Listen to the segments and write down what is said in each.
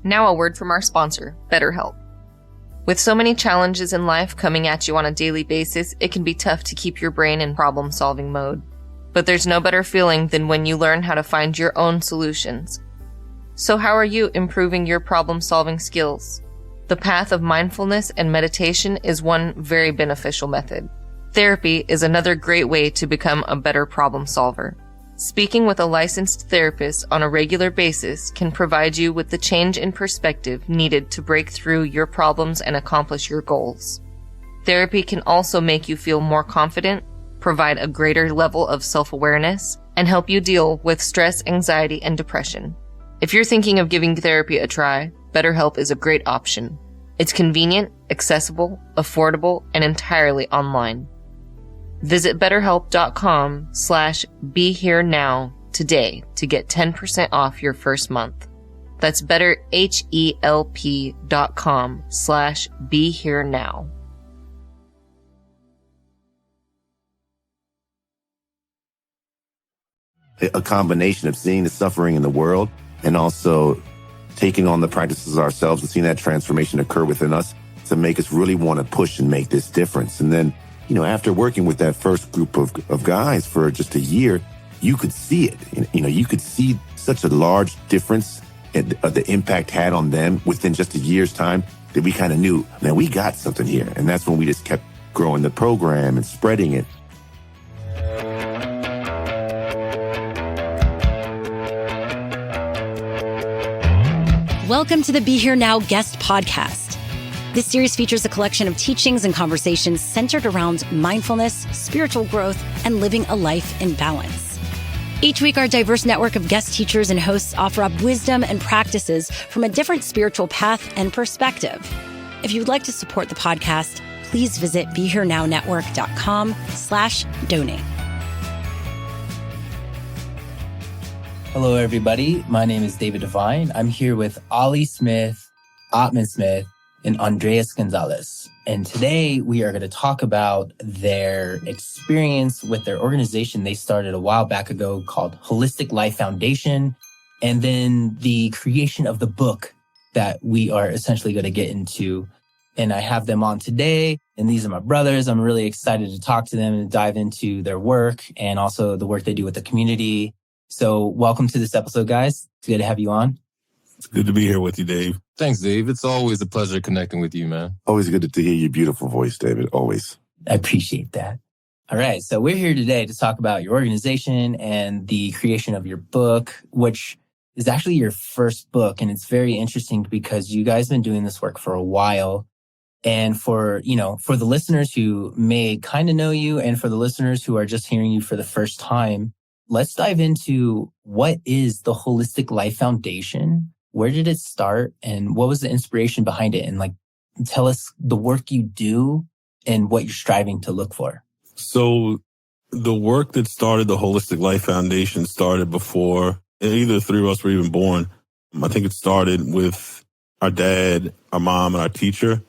Now a word from our sponsor, BetterHelp. With so many challenges in life coming at you on a daily basis, it can be tough to keep your brain in problem-solving mode. But there's no better feeling than when you learn how to find your own solutions. So how are you improving your problem-solving skills? The path of mindfulness and meditation is one very beneficial method. Therapy is another great way to become a better problem solver. Speaking with a licensed therapist on a regular basis can provide you with the change in perspective needed to break through your problems and accomplish your goals. Therapy can also make you feel more confident, provide a greater level of self-awareness, and help you deal with stress, anxiety, and depression. If you're thinking of giving therapy a try, BetterHelp is a great option. It's convenient, accessible, affordable, and entirely online. Visit BetterHelp.com/BeHereNow today to get 10% off your first month. That's BetterHelp.com/BeHereNow. A combination of seeing the suffering in the world and also taking on the practices ourselves and seeing that transformation occur within us to make us really want to push and make this difference. And then, after working with that first group of guys for just a year, you could see it. You could see such a large difference the impact had on them within just a year's time that we kind of knew, man, we got something here. And that's when we just kept growing the program and spreading it. Welcome to the Be Here Now guest podcast. This series features a collection of teachings and conversations centered around mindfulness, spiritual growth, and living a life in balance. Each week, our diverse network of guest teachers and hosts offer up wisdom and practices from a different spiritual path and perspective. If you'd like to support the podcast, please visit BeHereNowNetwork.com/donate. Hello, everybody. My name is David Devine. I'm here with Ollie Smith, Atman Smith, and Andres Gonzalez. And today we are going to talk about their experience with their organization they started a while back ago called Holistic Life Foundation, and then the creation of the book that we are essentially going to get into. And I have them on today, and these are my brothers. I'm really excited to talk to them and dive into their work and also the work they do with the community. So welcome to this episode, guys. It's good to have you on. It's good to be here with you, Dave. Thanks, Dave. It's always a pleasure connecting with you, man. Always good to hear your beautiful voice, David. Always. I appreciate that. All right. So we're here today to talk about your organization and the creation of your book, which is actually your first book. And it's very interesting because you guys have been doing this work for a while. And for the listeners who may kind of know you and for the listeners who are just hearing you for the first time, let's dive into what is the Holistic Life Foundation? Where did it start? And what was the inspiration behind it? And tell us the work you do and what you're striving to look for. So the work that started the Holistic Life Foundation started before either the three of us were even born. I think it started with our dad, our mom, and our teacher.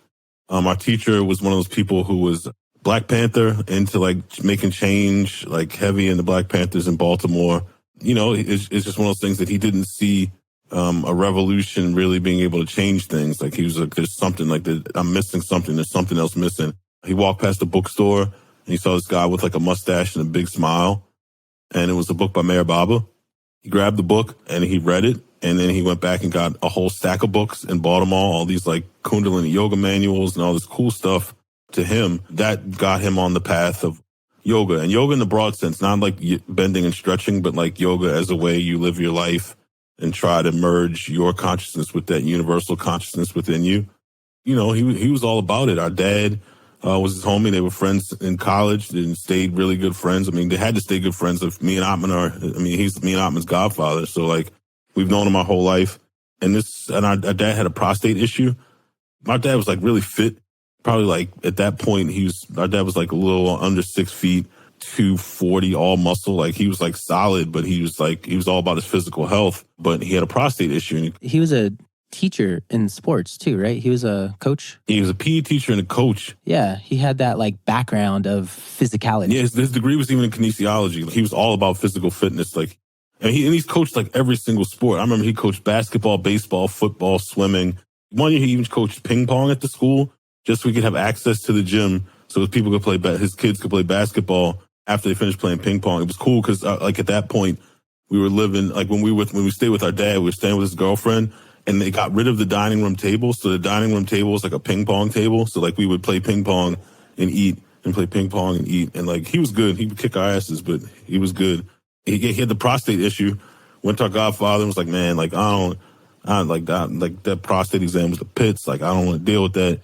Our teacher was one of those people who was Black Panther, into making change, heavy into Black Panthers in Baltimore. It's just one of those things that he didn't see a revolution really being able to change things. He was there's something I'm missing something. There's something else missing. He walked past the bookstore and he saw this guy with a mustache and a big smile. And it was a book by Mayor Baba. He grabbed the book and he read it. And then he went back and got a whole stack of books and bought them all these Kundalini yoga manuals and all this cool stuff. To him, that got him on the path of yoga. And yoga in the broad sense, not bending and stretching, but yoga as a way you live your life and try to merge your consciousness with that universal consciousness within you. He was all about it. Our dad was his homie. They were friends in college and stayed really good friends. I mean, they had to stay good friends. If me and Atman he's me and Atman's godfather. So we've known him our whole life. And our dad had a prostate issue. My dad was really fit. Probably at that point, our dad was a little under 6 feet, 240, all muscle. He was solid, but he was all about his physical health. But he had a prostate issue. He was a teacher in sports too, right? He was a coach. He was a PE teacher and a coach. Yeah, he had that background of physicality. Yeah, his degree was even in kinesiology. He was all about physical fitness. And he's coached like every single sport. I remember he coached basketball, baseball, football, swimming. One year he even coached ping pong at the school just so we could have access to the gym so people could play, his kids could play basketball after they finished playing ping pong. It was cool because like at that point we were living, like when we stayed with our dad, we were staying with his girlfriend and they got rid of the dining room table. So the dining room table was like a ping pong table. So like we would play ping pong and eat and play ping pong and eat. And like he was good. He would kick our asses, but he was good. He had the prostate issue. Went to our godfather and was like, man, like I don't like that prostate exam was the pits. Like I don't want to deal with that.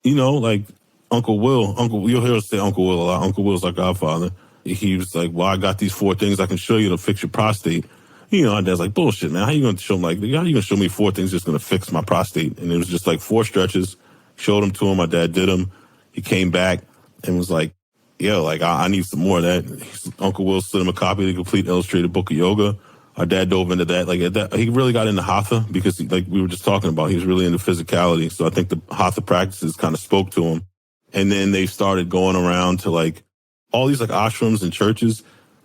You know, like you'll hear us say Uncle Will a lot. Uncle Will's our godfather. He was like, well, I got these 4 things I can show you to fix your prostate. You know, our dad's like, bullshit, man. How you going to show me, how you going to show me 4 things just going to fix my prostate? And it was just like 4 stretches. Showed them to him. My dad did them. He came back and was like, yo, like, I need some more of that. Uncle Will sent him a copy of the complete illustrated book of yoga. Our dad dove into that. Like, he really got into hatha because, like we were just talking about, he was really into physicality. So I think the hatha practices kind of spoke to him. And then they started going around to, like, all these, like, ashrams and churches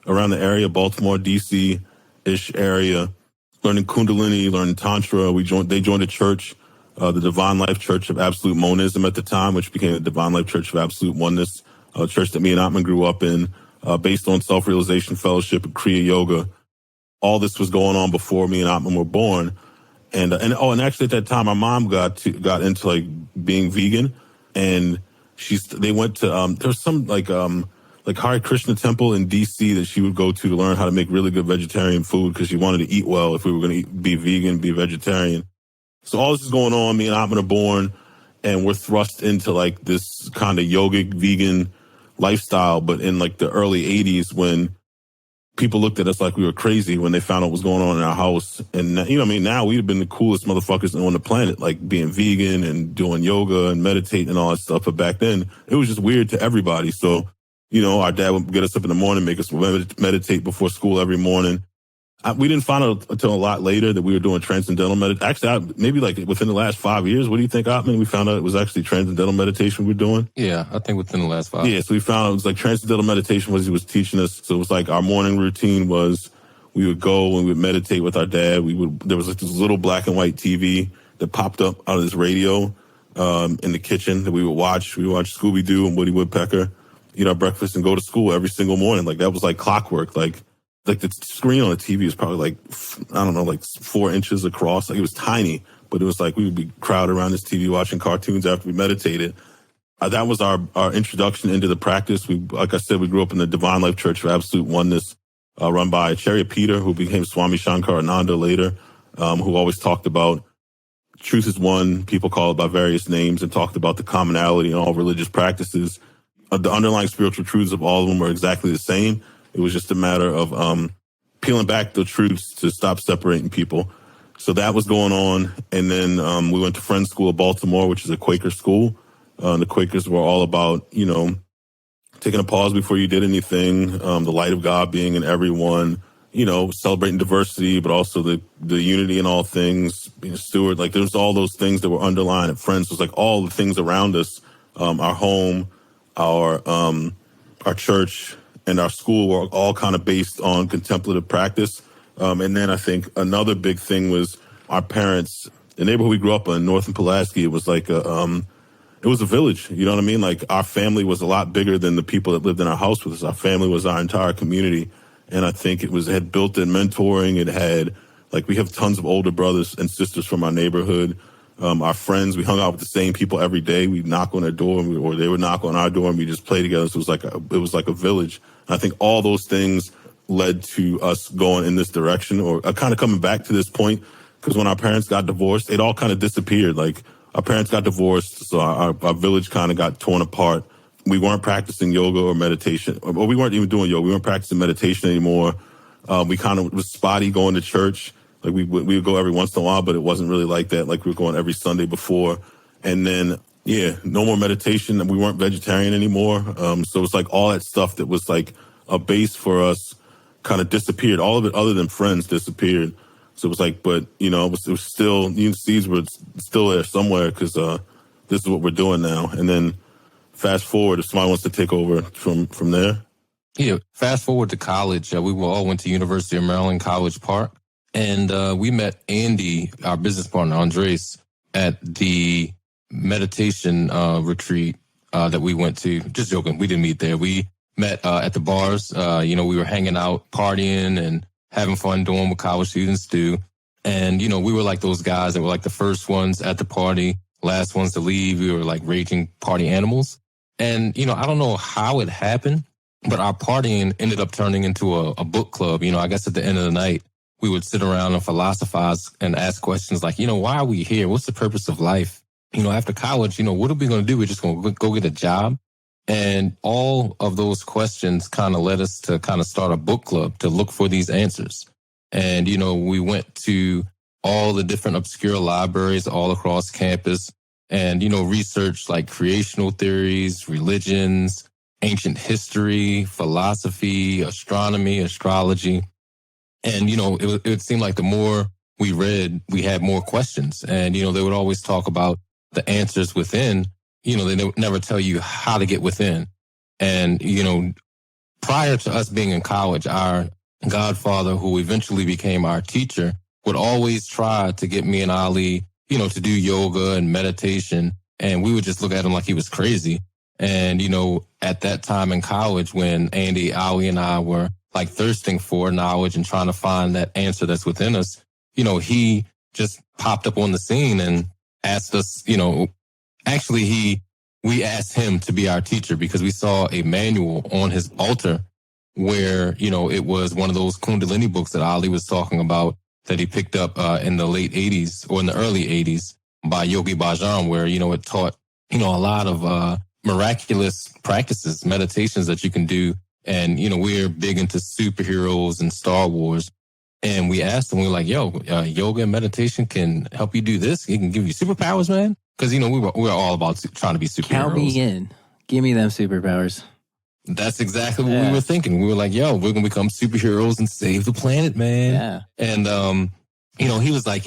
around the area, Baltimore, D.C.-ish area, learning Kundalini, learning Tantra. They joined a church, the Divine Life Church of Absolute Monism at the time, which became the Divine Life Church of Absolute Oneness, a church that me and Atman grew up in, based on self-realization fellowship and Kriya Yoga. All this was going on before me and Atman were born. And actually at that time, my mom got into like being vegan, and they went to, there was some like Hare Krishna temple in DC that she would go to learn how to make really good vegetarian food because she wanted to eat well if we were going to be vegan, be vegetarian. So all this is going on. Me and Atman are born, and we're thrust into like this kind of yogic vegan lifestyle. But in like the early 80s, when people looked at us like we were crazy when they found out what was going on in our house. And, you know what I mean? Now we'd have been the coolest motherfuckers on the planet, like being vegan and doing yoga and meditating and all that stuff. But back then, it was just weird to everybody. So, you know, our dad would get us up in the morning, make us meditate before school every morning. We didn't find out until a lot later that we were doing transcendental meditation. Actually, maybe like within the last 5 years. What do you think, Atman? We found out it was actually transcendental meditation we were doing. Yeah, I think within the last 5. Yeah, so we found out it was like transcendental meditation was he was teaching us. So it was like our morning routine was we would go and we would meditate with our dad. There was like this little black and white TV that popped up out of this radio in the kitchen that we would watch. We would watch Scooby-Doo and Woody Woodpecker, eat our breakfast and go to school every single morning. Like that was like clockwork. Like the screen on the TV was probably like, I don't know, like 4 inches across. Like it was tiny, but it was like we would be crowded around this TV watching cartoons after we meditated. That was our introduction into the practice. Like I said, we grew up in the Divine Life Church of Absolute Oneness, run by Acharya Peter, who became Swami Shankarananda later, who always talked about truth is one, people call it by various names, and talked about the commonality in all religious practices. The underlying spiritual truths of all of them were exactly the same. It was just a matter of peeling back the truths to stop separating people. So that was going on. And then we went to Friends School of Baltimore, which is a Quaker school. The Quakers were all about, you know, taking a pause before you did anything, the light of God being in everyone, you know, celebrating diversity, but also the unity in all things, being a steward. Like there's all those things that were underlined at Friends. It was like all the things around us, our home, our church, and our school were all kind of based on contemplative practice. And then I think another big thing was our parents, the neighborhood we grew up in, North and Pulaski, it was like it was a village. You know what I mean? Like our family was a lot bigger than the people that lived in our house with us. Our family was our entire community. And I think it had built-in mentoring. It had, like, we have tons of older brothers and sisters from our neighborhood. Our friends, we hung out with the same people every day. We'd knock on their door or they would knock on our door and we just play together. So it was like a village. I think all those things led to us going in this direction or kind of coming back to this point, because when our parents got divorced, it all kind of disappeared. Like our parents got divorced, so our village kind of got torn apart. We weren't practicing yoga or meditation, or we weren't even doing yoga. We weren't practicing meditation anymore. We kind of was spotty going to church. Like we would go every once in a while, but it wasn't really like that. Like we were going every Sunday before. And then, yeah, no more meditation. And we weren't vegetarian anymore. So it's like all that stuff that was like a base for us kind of disappeared. All of it other than Friends disappeared. So it was like, but, you know, it was still, the seeds were still there somewhere because this is what we're doing now. And then fast forward, if somebody wants to take over from there. Yeah, fast forward to college. We all went to University of Maryland College Park, and we met Andy, our business partner, Andres, at the meditation retreat that we went to. Just joking, we didn't meet there. We met at the bars. We were hanging out, partying, and having fun doing what college students do. And, we were like those guys that were like the first ones at the party, last ones to leave. We were like raging party animals. And, I don't know how it happened, but our partying ended up turning into a book club. I guess at the end of the night, we would sit around and philosophize and ask questions like, why are we here? What's the purpose of life? After college, what are we going to do? We're just going to go get a job. And all of those questions kind of led us to kind of start a book club to look for these answers. And, we went to all the different obscure libraries all across campus and, researched like creational theories, religions, ancient history, philosophy, astronomy, astrology. And, it seemed like the more we read, we had more questions. And, they would always talk about the answers within. They would never tell you how to get within. And, prior to us being in college, our godfather, who eventually became our teacher, would always try to get me and Ali, to do yoga and meditation. And we would just look at him like he was crazy. And, at that time in college, when Andy, Ali, and I were like thirsting for knowledge and trying to find that answer that's within us, he just popped up on the scene and asked us, we asked him to be our teacher because we saw a manual on his altar where, it was one of those Kundalini books that Ali was talking about that he picked up in the late 80s or in the early 80s by Yogi Bhajan, where, it taught, a lot of miraculous practices, meditations that you can do. And, we're big into superheroes and Star Wars. And we asked him, we were like, yoga and meditation can help you do this. It can give you superpowers, man. Because, we were all about trying to be superheroes. Count me in. Give me them superpowers. That's exactly what we were thinking. We were like, we're going to become superheroes and save the planet, man. Yeah. And, he was like,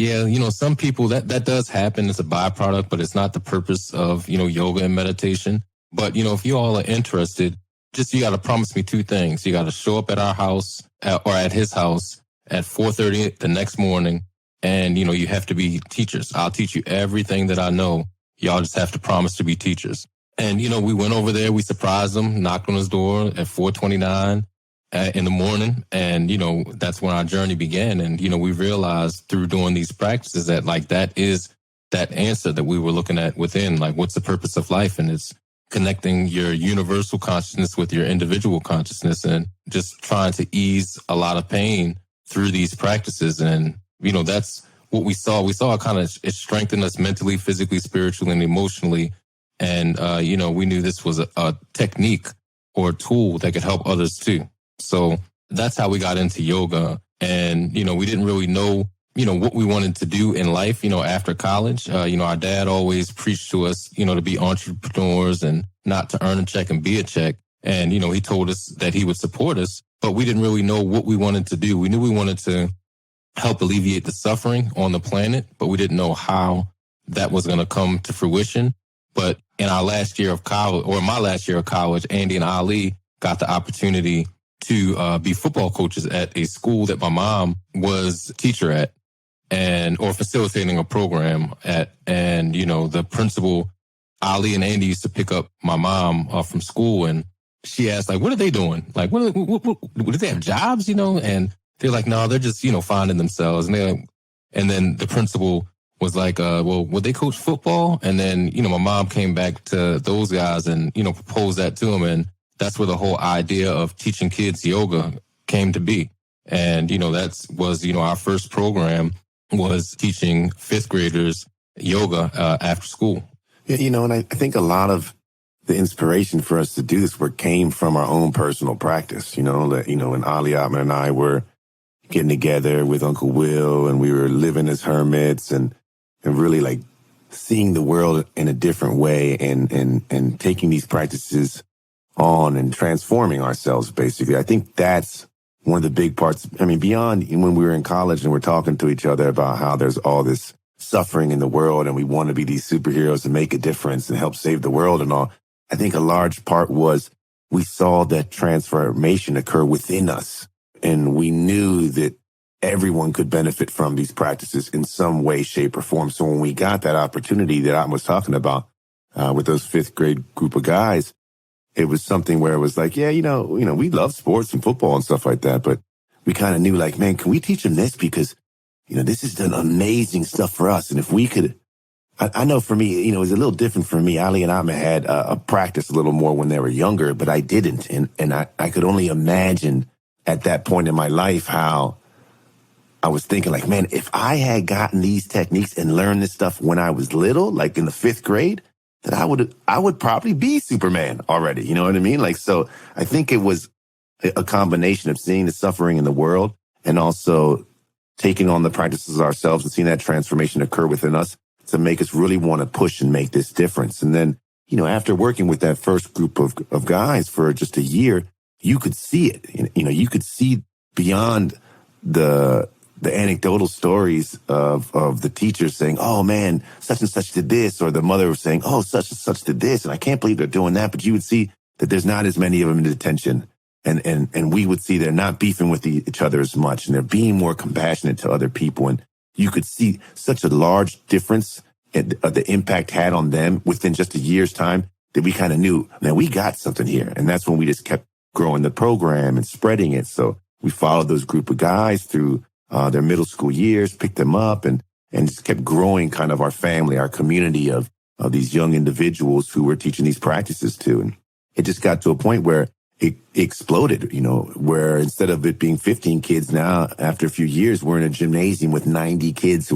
some people that does happen. It's a byproduct, but it's not the purpose of, yoga and meditation. But, if you all are interested, you got to promise me two things. You got to show up at our house or at his house at 4:30 the next morning. And, you have to be teachers. I'll teach you everything that I know. Y'all just have to promise to be teachers. And, we went over there. We surprised him, knocked on his door at 4:29 in the morning. And, that's when our journey began. And, we realized through doing these practices that like that is that answer that we were looking at within. Like, what's the purpose of life? And it's connecting your universal consciousness with your individual consciousness and just trying to ease a lot of pain through these practices. And, that's what we saw. We saw it strengthened us mentally, physically, spiritually, and emotionally. And, we knew this was a technique or a tool that could help others too. So that's how we got into yoga. And, we didn't really know, what we wanted to do in life, after college. Our dad always preached to us, to be entrepreneurs and not to earn a check and be a check. And, he told us that he would support us, but we didn't really know what we wanted to do. We knew we wanted to help alleviate the suffering on the planet, but we didn't know how that was going to come to fruition. But in our last year of college, or my last year of college, Andy and Ali got the opportunity to be football coaches at a school that my mom was a teacher at or facilitating a program at. And, the principal, Ali and Andy used to pick up my mom from school, and she asked, like, what are they doing? Like, what do they have jobs, And they're like, no, they're just, finding themselves. And then the principal was like, would they coach football? And then, my mom came back to those guys and, proposed that to them. And that's where the whole idea of teaching kids yoga came to be. And, that was, our first program was teaching fifth graders yoga after school. Yeah, and I think a lot of the inspiration for us to do this work came from our own personal practice, when Ali, Atman, and I were getting together with Uncle Will, and we were living as hermits and really like seeing the world in a different way and taking these practices on and transforming ourselves, basically. I think that's one of the big parts. I mean, beyond when we were in college and we're talking to each other about how there's all this suffering in the world and we want to be these superheroes and make a difference and help save the world and all, I think a large part was we saw that transformation occur within us. And we knew that everyone could benefit from these practices in some way, shape, or form. So when we got that opportunity that I was talking about with those fifth grade group of guys, it was something where it was like, yeah, we love sports and football and stuff like that, but we kind of knew like, man, can we teach them this? Because, this has done amazing stuff for us. And if we could, I know for me, it was a little different for me. Ali and Atman had a practice a little more when they were younger, but I didn't. And I could only imagine at that point in my life how I was thinking like, man, if I had gotten these techniques and learned this stuff when I was little, like in the fifth grade, then I would probably be Superman already. You know what I mean? Like, so I think it was a combination of seeing the suffering in the world and also taking on the practices ourselves and seeing that transformation occur within us to make us really want to push and make this difference. And then, after working with that first group of guys for just a year, you could see it. You could see beyond the anecdotal stories of the teachers saying, oh man, such and such did this, or the mother was saying, oh, such and such did this, and I can't believe they're doing that. But you would see that there's not as many of them in detention. And we would see they're not beefing with each other as much, and they're being more compassionate to other people. And you could see such a large difference the impact had on them within just a year's time that we kind of knew, man, we got something here. And that's when we just kept growing the program and spreading it. So we followed those group of guys through their middle school years, picked them up and just kept growing kind of our family, our community of these young individuals who we're teaching these practices to. And it just got to a point where it exploded, where instead of it being 15 kids now, after a few years, we're in a gymnasium with 90 kids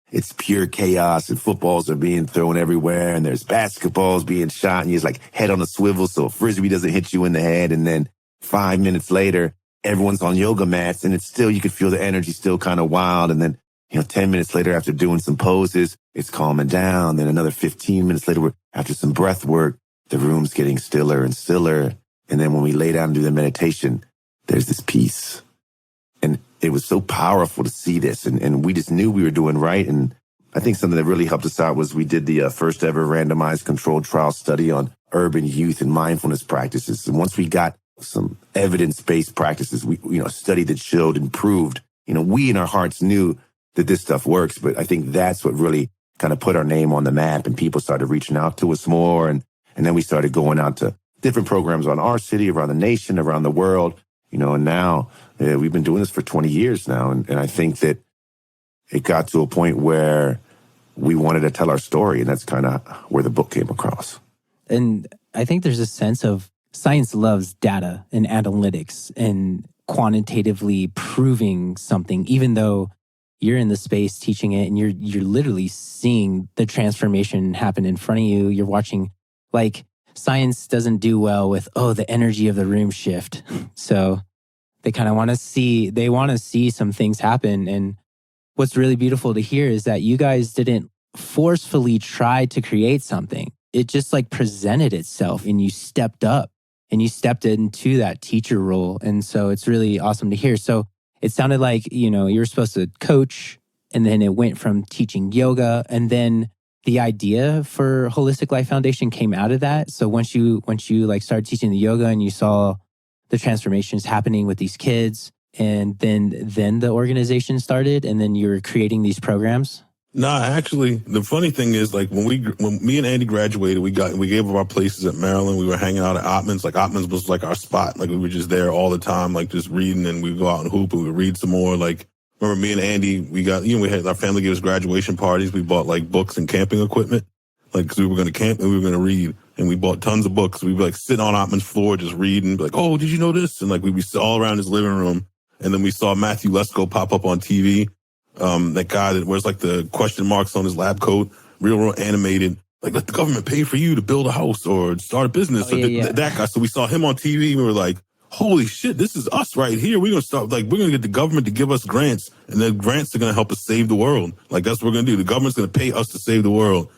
it's pure chaos and footballs are being thrown everywhere and there's basketballs being shot and you're like head on a swivel so a frisbee doesn't hit you in the head. And then 5 minutes later, everyone's on yoga mats and it's still, you could feel the energy still kind of wild. And then, 10 minutes later after doing some poses, it's calming down. Then another 15 minutes later, after some breath work, the room's getting stiller and stiller. And then when we lay down and do the meditation, there's this peace. And it was so powerful to see this. And we just knew we were doing right. And I think something that really helped us out was we did the first ever randomized controlled trial study on urban youth and mindfulness practices. And once we got some evidence-based practices, a study that showed and proved, we in our hearts knew that this stuff works. But I think that's what really kind of put our name on the map and people started reaching out to us more. And then we started going out to different programs on our city, around the nation, around the world, and now we've been doing this for 20 years now. And I think that it got to a point where we wanted to tell our story. And that's kind of where the book came across. And I think there's a sense of science loves data and analytics and quantitatively proving something, even though you're in the space teaching it and you're literally seeing the transformation happen in front of you. You're watching, like, science doesn't do well with, the energy of the room shift. So they kind of want to see some things happen. And what's really beautiful to hear is that you guys didn't forcefully try to create something. It just presented itself and you stepped up and you stepped into that teacher role. And so it's really awesome to hear. So it sounded like, you were supposed to coach and then it went from teaching yoga and then the idea for Holistic Life Foundation came out of that. So once you started teaching the yoga and you saw the transformations happening with these kids, and then the organization started, and then you were creating these programs. Nah, actually, the funny thing is, when me and Andy graduated, we gave up our places at Maryland. We were hanging out at Atman's. Atman's was our spot. We were just there all the time, just reading, and we'd go out and hoop and we'd read some more. Remember me and Andy, we had our family gave us graduation parties. We bought books and camping equipment, because we were going to camp and we were going to read. And we bought tons of books. We'd be sitting on Atman's floor just reading, oh, did you know this? And we'd be all around his living room. And then we saw Matthew Lesko pop up on TV. That guy that wears the question marks on his lab coat, real animated. Let the government pay for you to build a house or start a business. That guy. So we saw him on TV. We were like, holy shit, this is us right here. We're going to start, we're going to get the government to give us grants, and then grants are going to help us save the world. That's what we're going to do. The government's going to pay us to save the world.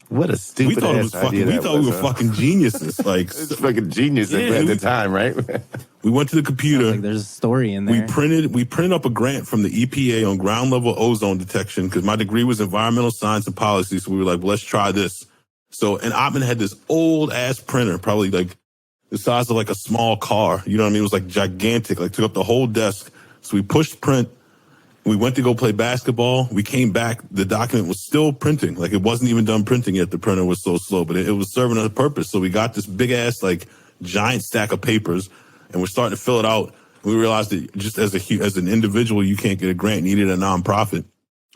What a stupid idea. We thought we were fucking geniuses. It's fucking genius at the time, right? We went to the computer. There's a story in there. We printed up a grant from the EPA on ground level ozone detection because my degree was environmental science and policy. So we were let's try this. So, and Atman had this old ass printer, probably the size of like a small car. You know what I mean? It was like gigantic, like took up the whole desk. So we pushed print. We went to go play basketball. We came back. The document was still printing. Like it wasn't even done printing yet. The printer was so slow, but it was serving a purpose. So we got this big ass, like giant stack of papers and we're starting to fill it out. We realized that just as an individual, you can't get a grant. You needed a nonprofit.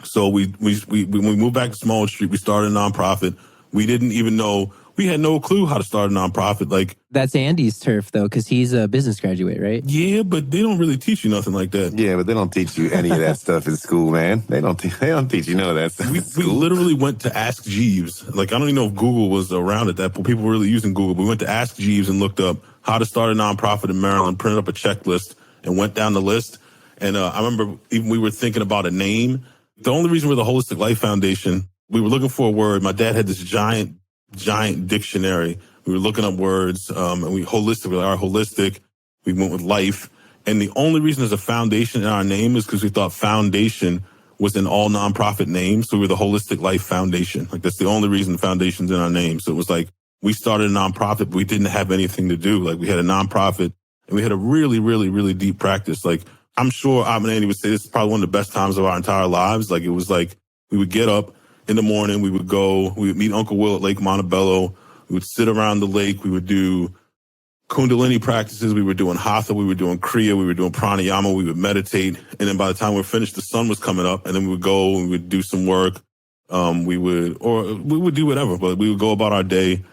So when we moved back to Smallwood Street, we started a nonprofit. We didn't even know, we had no clue how to start a nonprofit. Like that's Andy's turf though, because he's a business graduate, right? Yeah, but they don't really teach you nothing like that. Yeah, but they don't teach you any of that stuff in school, man. They don't teach you none of that stuff. We literally went to Ask Jeeves. Like I don't even know if Google was around at that point. People were really using Google. But we went to Ask Jeeves and looked up how to start a nonprofit in Maryland, printed up a checklist and went down the list. And I remember even we were thinking about a name. The only reason we're the Holistic Life Foundation, we were looking for a word. My dad had this giant dictionary. We were looking up words, and we holistic. We went with life. And the only reason there's a foundation in our name is because we thought foundation was in all nonprofit names. So we were the Holistic Life Foundation. Like that's the only reason foundation's in our name. So it was like we started a nonprofit, but we didn't have anything to do. Like we had a nonprofit and we had a really, really, really deep practice. Like I'm sure Atman and Andy would say this is probably one of the best times of our entire lives. Like it was like we would get up in the morning, we would meet Uncle Will at Lake Montebello. We would sit around the lake. We would do Kundalini practices. We were doing Hatha. We were doing Kriya. We were doing pranayama. We would meditate. And then by the time we were finished, the sun was coming up. And then we would go and we would do some work. We would do whatever, but we would go about our day.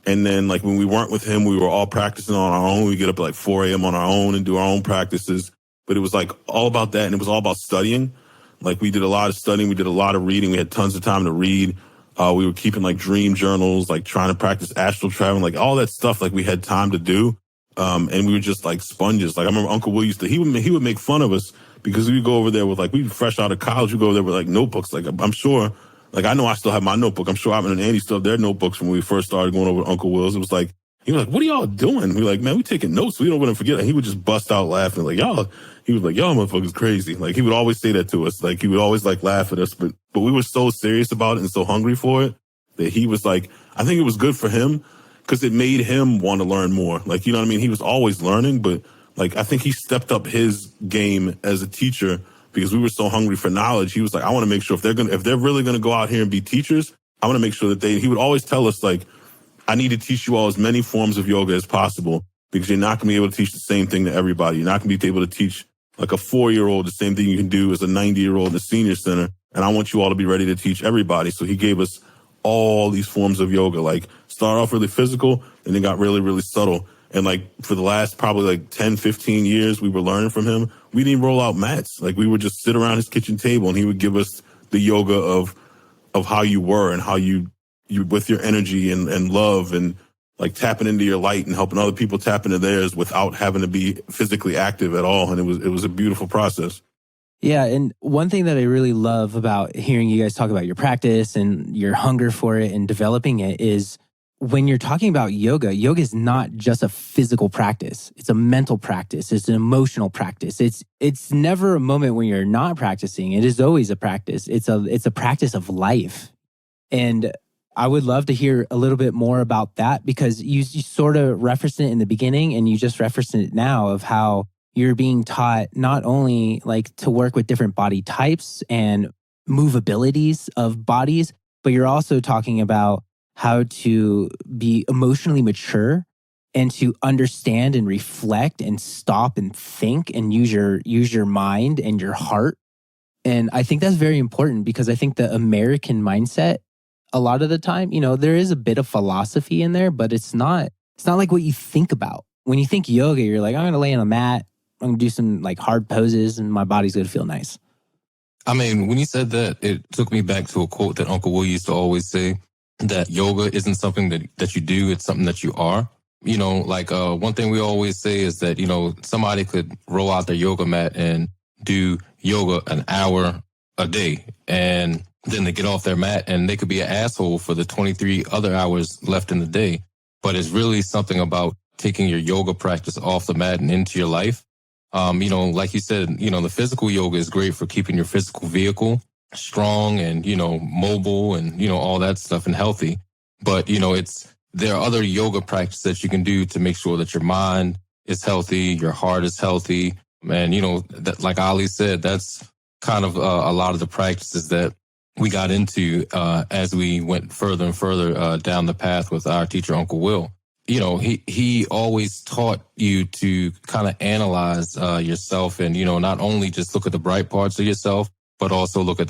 And then like when we weren't with him, we were all practicing on our own. We'd get up at like 4 a.m. on our own and do our own practices. But it was like all about that. And it was all about studying. Like we did a lot of studying. We did a lot of reading. We had tons of time to read. We were keeping like dream journals, like trying to practice astral traveling, like all that stuff. Like we had time to do. And we were just like sponges. Like I remember Uncle Will he would make fun of us because we would go over there with like, we were fresh out of college. We go over there with like notebooks. Like I'm sure, like I know I still have my notebook. I'm sure Atman and Andy still have their notebooks from when we first started going over to Uncle Will's. It was like, he was like, what are y'all doing? We were like, man, we taking notes. We don't want to forget. And he would just bust out laughing. Like, he was like, y'all motherfuckers crazy. Like he would always say that to us. Like he would always like laugh at us. But we were so serious about it and so hungry for it that he was like, I think it was good for him because it made him want to learn more. Like, you know what I mean? He was always learning, but like, I think he stepped up his game as a teacher because we were so hungry for knowledge. He was like, I want to make sure if they're really going to go out here and be teachers, I want to make sure that he would always tell us like, I need to teach you all as many forms of yoga as possible because you're not going to be able to teach the same thing to everybody. You're not going to be able to teach like a 4-year-old the same thing you can do as a 90-year-old in a senior center. And I want you all to be ready to teach everybody. So he gave us all these forms of yoga, like start off really physical and then got really, really subtle. And like for the last probably like 10, 15 years, we were learning from him. We didn't roll out mats. Like we would just sit around his kitchen table and he would give us the yoga of how you were and how you with your energy and love and like tapping into your light and helping other people tap into theirs without having to be physically active at all. And it was a beautiful process. Yeah. And one thing that I really love about hearing you guys talk about your practice and your hunger for it and developing it is when you're talking about yoga is not just a physical practice. It's a mental practice. It's an emotional practice. It's never a moment when you're not practicing. It is always a practice. It's a practice of life. And I would love to hear a little bit more about that because you sort of referenced it in the beginning and you just referenced it now of how you're being taught not only like to work with different body types and movabilities of bodies, but you're also talking about how to be emotionally mature and to understand and reflect and stop and think and use your mind and your heart. And I think that's very important because I think the American mindset, a lot of the time, there is a bit of philosophy in there, but it's not like what you think about. When you think yoga, you're like, I'm going to lay on a mat, I'm going to do some like hard poses and my body's going to feel nice. I mean, when you said that, it took me back to a quote that Uncle Will used to always say, that yoga isn't something that you do, it's something that you are. One thing we always say is that, somebody could roll out their yoga mat and do yoga an hour a day. And then they get off their mat and they could be an asshole for the 23 other hours left in the day. But it's really something about taking your yoga practice off the mat and into your life. Like you said, the physical yoga is great for keeping your physical vehicle strong and, mobile and, all that stuff and healthy. But, it's there are other yoga practices that you can do to make sure that your mind is healthy, your heart is healthy. And, that, like Ali said, that's kind of a lot of the practices that we got into as we went further and further down the path with our teacher, Uncle Will. He always taught you to kind of analyze yourself and, not only just look at the bright parts of yourself, but also look at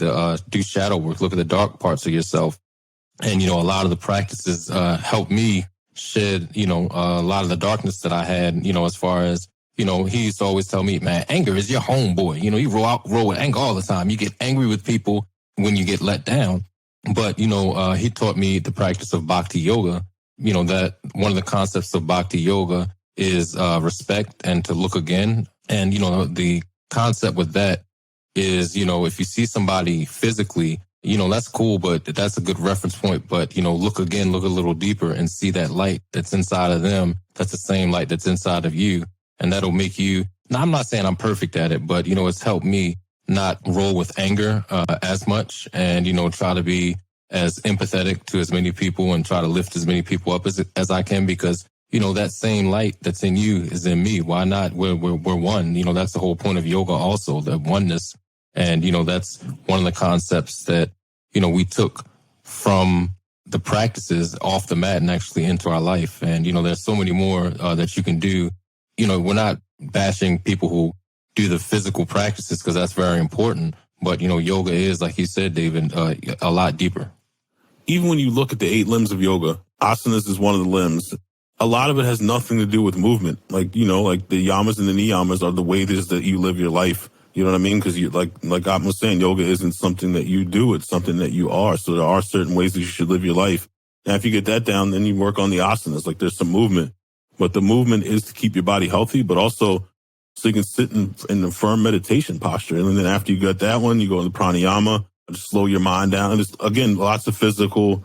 do shadow work, look at the dark parts of yourself. And, a lot of the practices helped me shed, a lot of the darkness that I had, as far as, he used to always tell me, man, anger is your homeboy. You roll with anger all the time. You get angry with people when you get let down. But, he taught me the practice of bhakti yoga. That one of the concepts of bhakti yoga is respect and to look again. And, the concept with that is, if you see somebody physically, that's cool, but that's a good reference point. But, look again, look a little deeper and see that light that's inside of them. That's the same light that's inside of you. And that'll make you, now I'm not saying I'm perfect at it, but, it's helped me not roll with anger as much and, try to be as empathetic to as many people and try to lift as many people up as I can, because, that same light that's in you is in me. Why not? We're one. That's the whole point of yoga also, the oneness. And, that's one of the concepts that, we took from the practices off the mat and actually into our life. And, there's so many more that you can do. We're not bashing people who do the physical practices because that's very important. But, yoga is, like you said, David, a lot deeper. Even when you look at the 8 limbs of yoga, asanas is one of the limbs. A lot of it has nothing to do with movement. Like, like the yamas and the niyamas are the ways that you live your life. You know what I mean? Because you like Atman was saying, yoga isn't something that you do. It's something that you are. So there are certain ways that you should live your life. Now, if you get that down, then you work on the asanas. Like there's some movement. But the movement is to keep your body healthy, but also so you can sit in a firm meditation posture. And then after you got that one, you go into pranayama, just slow your mind down. And it's, again, lots of physical,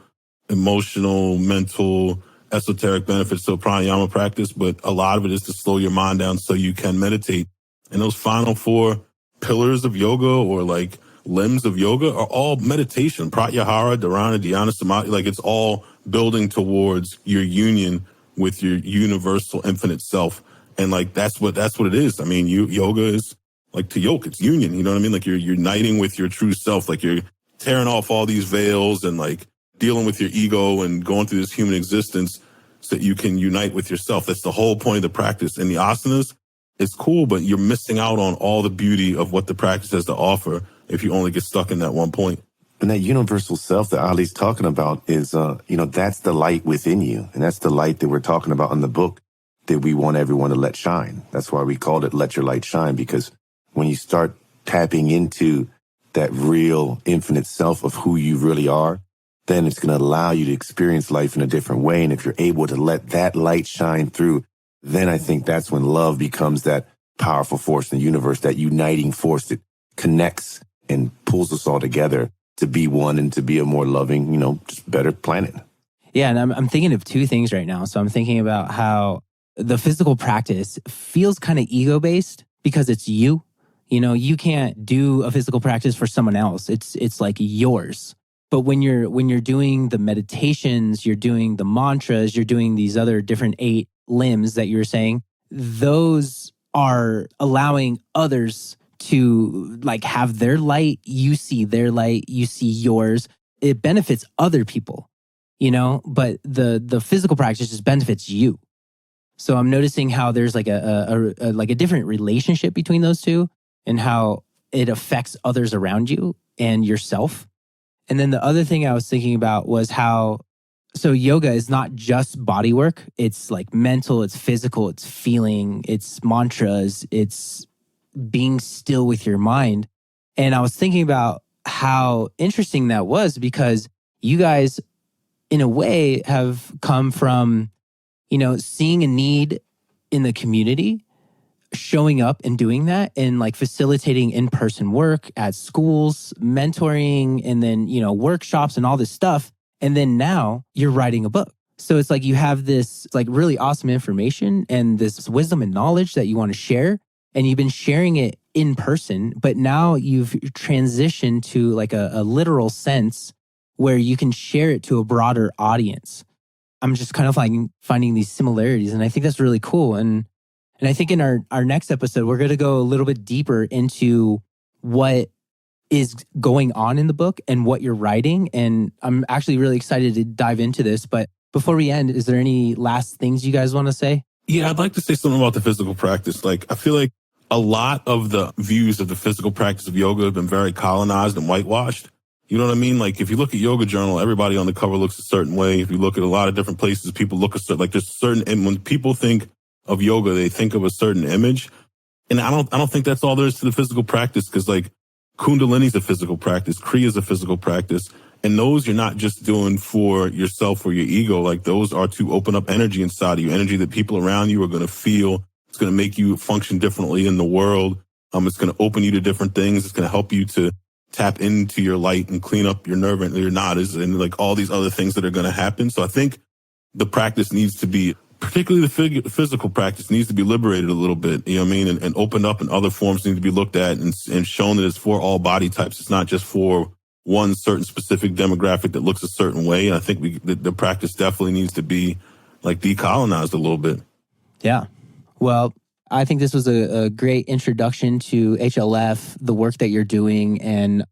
emotional, mental, esoteric benefits to a pranayama practice. But a lot of it is to slow your mind down so you can meditate. And those final 4 pillars of yoga or like limbs of yoga are all meditation. Pratyahara, dharana, dhyana, samadhi. Like it's all building towards your union with your universal infinite self. And like, that's what it is. I mean, yoga is like to yoke, it's union. You know what I mean? Like you're uniting with your true self. Like you're tearing off all these veils and like dealing with your ego and going through this human existence so that you can unite with yourself. That's the whole point of the practice. And the asanas, it's cool, but you're missing out on all the beauty of what the practice has to offer if you only get stuck in that one point. And that universal self that Ali's talking about is, that's the light within you. And that's the light that we're talking about in the book that we want everyone to let shine. That's why we called it Let Your Light Shine, because when you start tapping into that real infinite self of who you really are, then it's going to allow you to experience life in a different way. And if you're able to let that light shine through, then I think that's when love becomes that powerful force in the universe, that uniting force that connects and pulls us all together to be one and to be a more loving, just better planet. Yeah, and I'm thinking of 2 things right now. So I'm thinking about how the physical practice feels kind of ego-based because it's you. You can't do a physical practice for someone else. It's like yours. But when you're doing the meditations, you're doing the mantras, you're doing these other different 8 limbs that you were saying, those are allowing others to like have their light. You see their light, you see yours. It benefits other people, but the physical practice just benefits you. So I'm noticing how there's like a different relationship between those 2 and how it affects others around you and yourself. And then the other thing I was thinking about was how, so yoga is not just body work. It's like mental, it's physical, it's feeling, it's mantras, it's being still with your mind. And I was thinking about how interesting that was because you guys, in a way, have come from, seeing a need in the community, showing up and doing that and like facilitating in-person work at schools, mentoring, and then, workshops and all this stuff. And then now you're writing a book. So it's like you have this like really awesome information and this wisdom and knowledge that you want to share. And you've been sharing it in person, but now you've transitioned to like a literal sense where you can share it to a broader audience. I'm just kind of like finding these similarities. And I think that's really cool. And I think in our next episode, we're going to go a little bit deeper into what is going on in the book and what you're writing. And I'm actually really excited to dive into this. But before we end, is there any last things you guys want to say? Yeah, I'd like to say something about the physical practice. Like, I feel like a lot of the views of the physical practice of yoga have been very colonized and whitewashed. You know what I mean? Like, if you look at Yoga Journal, everybody on the cover looks a certain way. If you look at a lot of different places, people look a certain, like there's certain, and when people think of yoga, they think of a certain image. And I don't think that's all there is to the physical practice, because like Kundalini's a physical practice, Kriya's a physical practice. And those you're not just doing for yourself or your ego. Like, those are to open up energy inside of you, energy that people around you are going to feel. It's going to make you function differently in the world. It's going to open you to different things. It's going to help you to tap into your light and clean up your nerve and your nodas and like all these other things that are going to happen. So I think the practice needs to be, particularly the physical practice, needs to be liberated a little bit, you know what I mean? And opened up, and other forms need to be looked at and shown that it's for all body types. It's not just for one certain specific demographic that looks a certain way. And I think the practice definitely needs to be like decolonized a little bit. Yeah. Well, I think this was a great introduction to HLF, the work that you're doing. And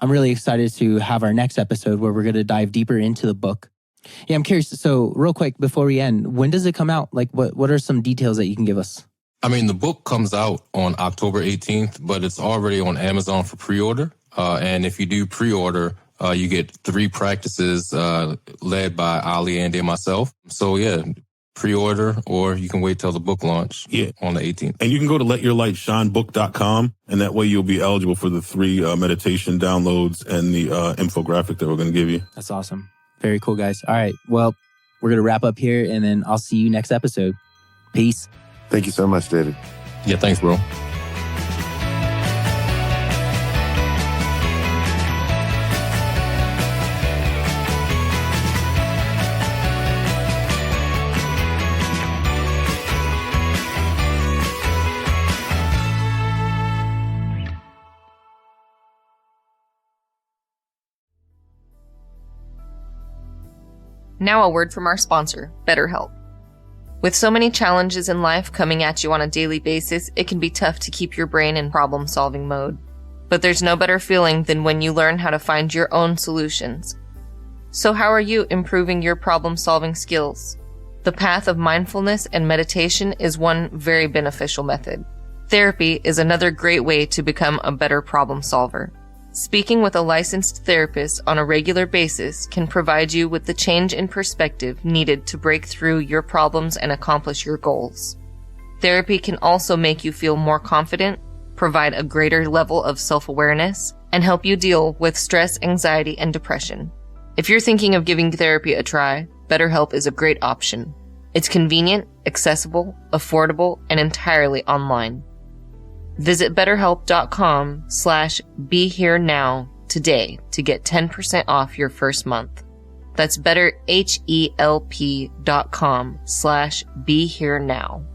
I'm really excited to have our next episode where we're going to dive deeper into the book. Yeah, I'm curious. So real quick, before we end, when does it come out? Like, what are some details that you can give us? I mean, the book comes out on October 18th, but it's already on Amazon for pre-order. And if you do pre-order, you get 3 practices led by Ali, Andy, and myself. So yeah, pre-order, or you can wait till the book launch on the 18th. And you can go to letyourlightShineBook.com, and that way you'll be eligible for the 3 meditation downloads and the infographic that we're going to give you. That's awesome. Very cool, guys. All right. Well, we're going to wrap up here, and then I'll see you next episode. Peace. Thank you so much, David. Yeah, thanks, bro. Now a word from our sponsor, BetterHelp. With so many challenges in life coming at you on a daily basis, it can be tough to keep your brain in problem-solving mode. But there's no better feeling than when you learn how to find your own solutions. So how are you improving your problem-solving skills? The path of mindfulness and meditation is one very beneficial method. Therapy is another great way to become a better problem solver. Speaking with a licensed therapist on a regular basis can provide you with the change in perspective needed to break through your problems and accomplish your goals. Therapy can also make you feel more confident, provide a greater level of self-awareness, and help you deal with stress, anxiety, and depression. If you're thinking of giving therapy a try, BetterHelp is a great option. It's convenient, accessible, affordable, and entirely online. Visit BetterHelp.com/BeHereNow today to get 10% off your first month. That's BetterHelp.com/BeHereNow.